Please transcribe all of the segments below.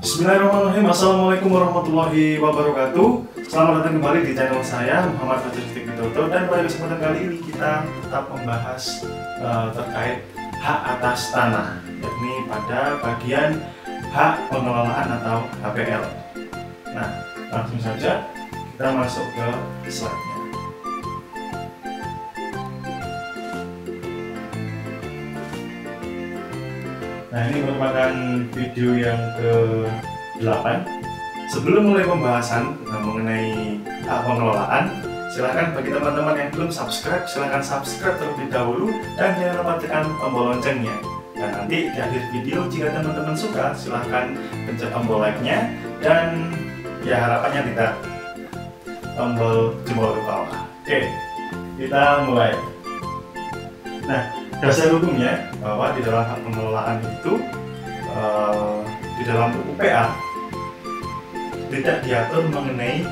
Bismillahirrahmanirrahim. Assalamualaikum warahmatullahi wabarakatuh. Selamat datang kembali di channel saya, Muhammad Fajar Widodo. Dan pada kesempatan kali ini kita tetap membahas terkait hak atas tanah, yakni pada bagian hak pengelolaan atau HPL. Nah, langsung saja kita masuk ke slide-nya. Nah, ini merupakan video yang ke-8. Sebelum mulai pembahasan mengenai hak pengelolaan, silahkan bagi teman-teman yang belum subscribe, silahkan subscribe terlebih dahulu dan jangan lupa tekan tombol loncengnya. Dan nanti di akhir video, jika teman-teman suka, silahkan pencet tombol like-nya dan ya harapannya tidak tombol jempol ke bawah. Oke, kita mulai. Nah, dasar hukumnya bahwa di dalam hak pengelolaan itu di dalam UPA tidak diatur mengenai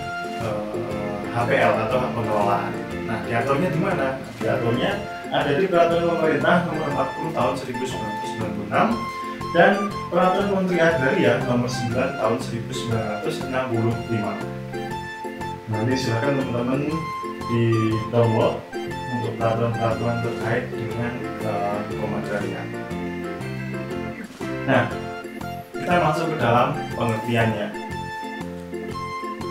HPL atau hak pengelolaan. Nah, diaturnya di mana? Diaturnya ada di Peraturan Pemerintah Nomor 40 Tahun 1996 dan Peraturan Menteri Agraria Nomor 9 Tahun 1965. Nanti silakan teman-teman di download untuk peraturan-peraturan terkait dengan hukum agraria. Nah, kita masuk ke dalam pengertiannya.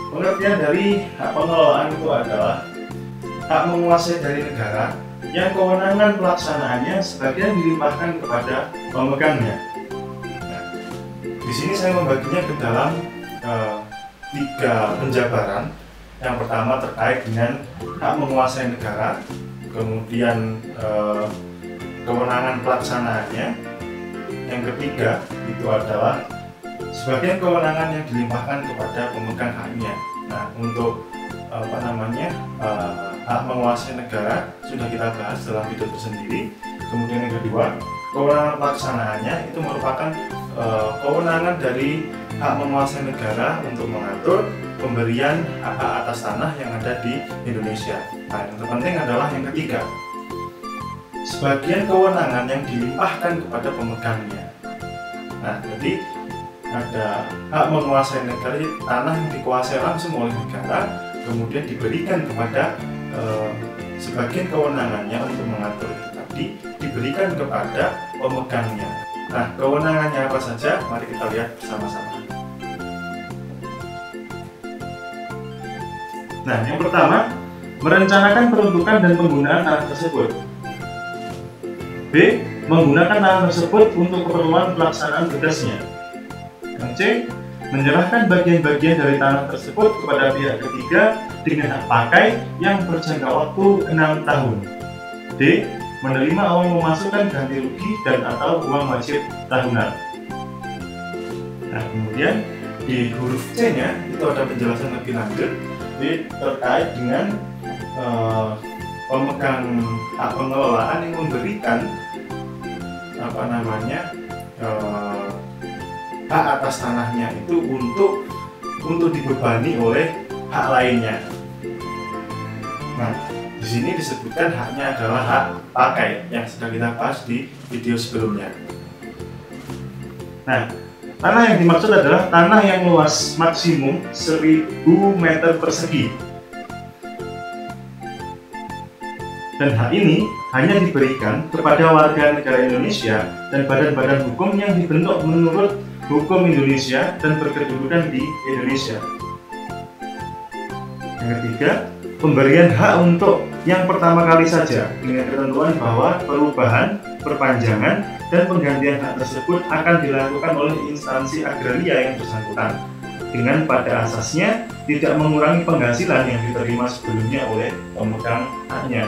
Pengertian dari hak pengelolaan itu adalah hak menguasai dari negara yang kewenangan pelaksanaannya sebagian dilimpahkan kepada pemegangnya. Nah, di sini saya membaginya ke dalam 3 penjabaran. Yang pertama terkait dengan hak menguasai negara, kemudian kewenangan pelaksanaannya. Yang ketiga itu adalah sebagian kewenangan yang dilimpahkan kepada pemegang haknya. Nah, untuk hak menguasai negara sudah kita bahas dalam video tersendiri. Kemudian yang kedua, kewenangan pelaksanaannya itu merupakan kewenangan dari hak menguasai negara untuk mengatur pemberian hak atas tanah yang ada di Indonesia. Nah, yang terpenting adalah yang ketiga, sebagian kewenangan yang dilimpahkan kepada pemegangnya. Nah, jadi ada hak menguasai negara, tanah yang dikuasai langsung oleh negara, kemudian diberikan kepada sebagian kewenangannya untuk mengatur itu tadi diberikan kepada pemegangnya. Nah, kewenangannya apa saja? Mari kita lihat bersama-sama. Nah, yang pertama, merencanakan peruntukan dan penggunaan tanah tersebut. B. Menggunakan tanah tersebut untuk keperluan pelaksanaan tugasnya. Yang C. Menyerahkan bagian-bagian dari tanah tersebut kepada pihak ketiga dengan hak pakai yang berjangka waktu 6 tahun. D. Menerima uang memasukkan ganti rugi dan atau uang wajib tahunan. Nah, kemudian di huruf C-nya itu ada penjelasan lebih lanjut terkait dengan pemegang hak pengelolaan yang memberikan hak atas tanahnya itu untuk dibebani oleh hak lainnya. Nah, di sini disebutkan haknya adalah hak pakai yang sudah kita bahas di video sebelumnya. Nah, tanah yang dimaksud adalah tanah yang luas maksimum 1000 meter persegi. Dan hak ini hanya diberikan kepada warga negara Indonesia dan badan-badan hukum yang dibentuk menurut hukum Indonesia dan berkedudukan di Indonesia. Yang ketiga, pemberian hak untuk yang pertama kali saja dengan ketentuan bahwa perubahan, perpanjangan, dan penggantian hak tersebut akan dilakukan oleh instansi agraria yang bersangkutan dengan pada asasnya tidak mengurangi penghasilan yang diterima sebelumnya oleh pemegang haknya.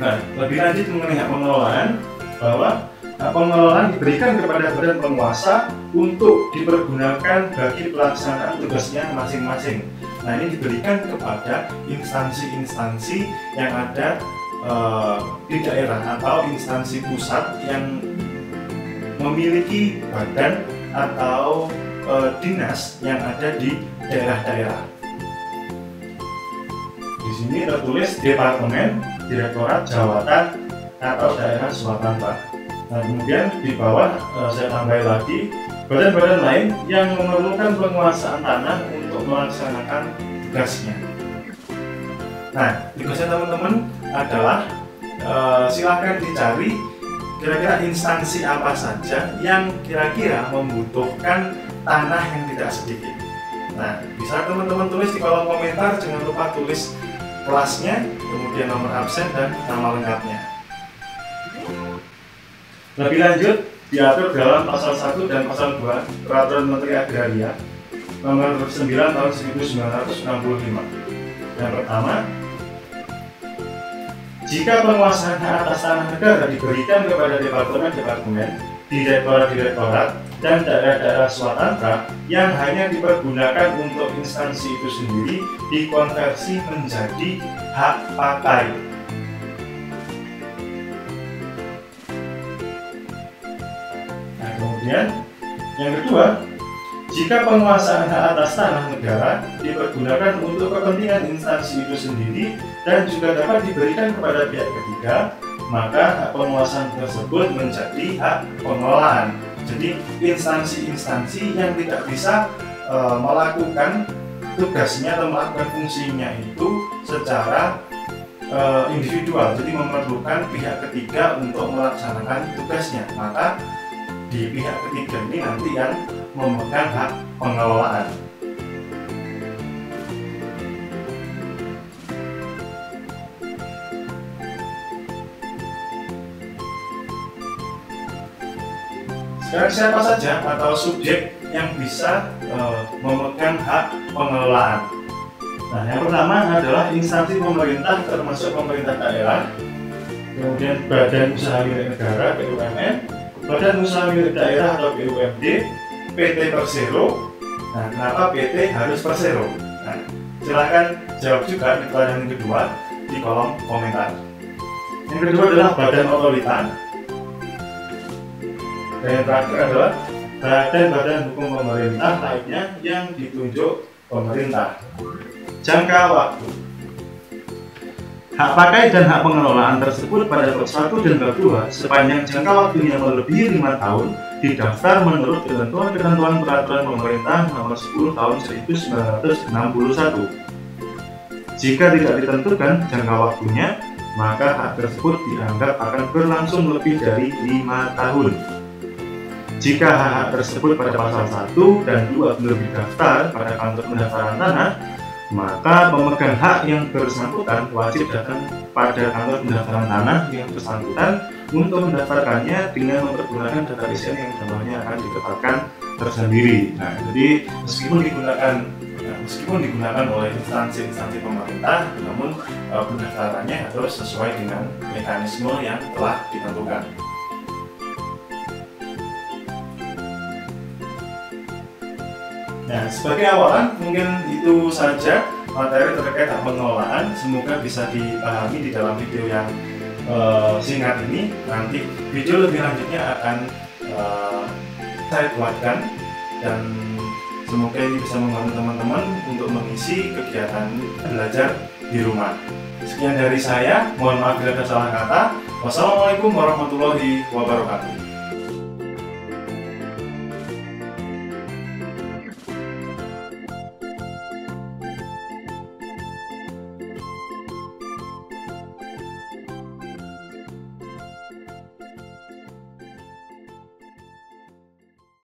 Nah, lebih lanjut mengenai hak pengelolaan, bahwa hak pengelolaan diberikan kepada badan penguasa untuk dipergunakan bagi pelaksanaan tugasnya masing-masing. Nah, ini diberikan kepada instansi-instansi yang ada di daerah atau instansi pusat yang memiliki badan atau dinas yang ada di daerah-daerah. Di sini tertulis Departemen, Direktorat, Jawatan, atau daerah Sumatera Barat. Nah, kemudian di bawah saya tambahin lagi badan-badan lain yang memerlukan penguasaan tanah untuk melaksanakan tugasnya. Nah, tugasnya teman-teman adalah silahkan dicari kira-kira instansi apa saja yang kira-kira membutuhkan tanah yang tidak sedikit. Nah, bisa teman-teman tulis di kolom komentar, jangan lupa tulis kelasnya, kemudian nomor absen dan nama lengkapnya. Lebih lanjut diatur dalam pasal 1 dan pasal 2 Peraturan Menteri Agraria nomor 9 tahun 1965. Yang pertama, jika penguasaan hak atas tanah negara diberikan kepada departemen-departemen, direktorat-direktorat, dan daerah-daerah swatantra yang hanya dipergunakan untuk instansi itu sendiri dikonversi menjadi hak pakai. Nah, kemudian yang kedua, jika penguasaan hak atas tanah negara dipergunakan untuk kepentingan instansi itu sendiri dan juga dapat diberikan kepada pihak ketiga, maka hak penguasaan tersebut menjadi hak pengelolaan. Jadi instansi-instansi yang tidak bisa melakukan tugasnya atau melakukan fungsinya itu secara individual, jadi memerlukan pihak ketiga untuk melaksanakan tugasnya, maka di pihak ketiga ini nanti yang memegang hak pengelolaan. Sekarang siapa saja atau subjek yang bisa memegang hak pengelolaan? Nah, yang pertama adalah instansi pemerintah termasuk pemerintah daerah, kemudian Badan Usaha Milik Negara (BUMN), Badan Usaha Milik Daerah atau BUMD, PT Persero. Nah, kenapa PT harus Persero? Nah, silahkan jawab juga di pertanyaan yang kedua di kolom komentar. Yang kedua adalah Badan Otorita. Dan yang terakhir adalah badan-badan hukum pemerintah lainnya yang ditunjuk pemerintah. Jangka waktu. Hak pakai dan hak pengelolaan tersebut pada bab 1 dan bab 2 sepanjang jangka waktunya melebihi 5 tahun didaftar menurut ketentuan-ketentuan peraturan pemerintah nomor 10 tahun 1961. Jika tidak ditentukan jangka waktunya, maka hak tersebut dianggap akan berlangsung lebih dari 5 tahun. Jika hak tersebut pada pasal 1 dan 2 belum didaftar pada kantor pendaftaran tanah, maka pemegang hak yang bersangkutan wajib datang pada kantor pendaftaran tanah yang bersangkutan untuk mendaftarkannya dengan mempergunakan data isian yang jumlahnya akan ditetapkan tersendiri. Nah, jadi meskipun digunakan oleh instansi-instansi pemerintah, namun pendaftarannya harus sesuai dengan mekanisme yang telah ditentukan. Nah, sebagai awalan mungkin itu saja materi terkait hak pengelolaan. Semoga bisa dipahami di dalam video yang singkat ini. Nanti video lebih lanjutnya akan saya buatkan, dan semoga ini bisa membantu teman-teman untuk mengisi kegiatan belajar di rumah. Sekian dari saya, mohon maaf bila ada salah kata. Wassalamualaikum warahmatullahi wabarakatuh.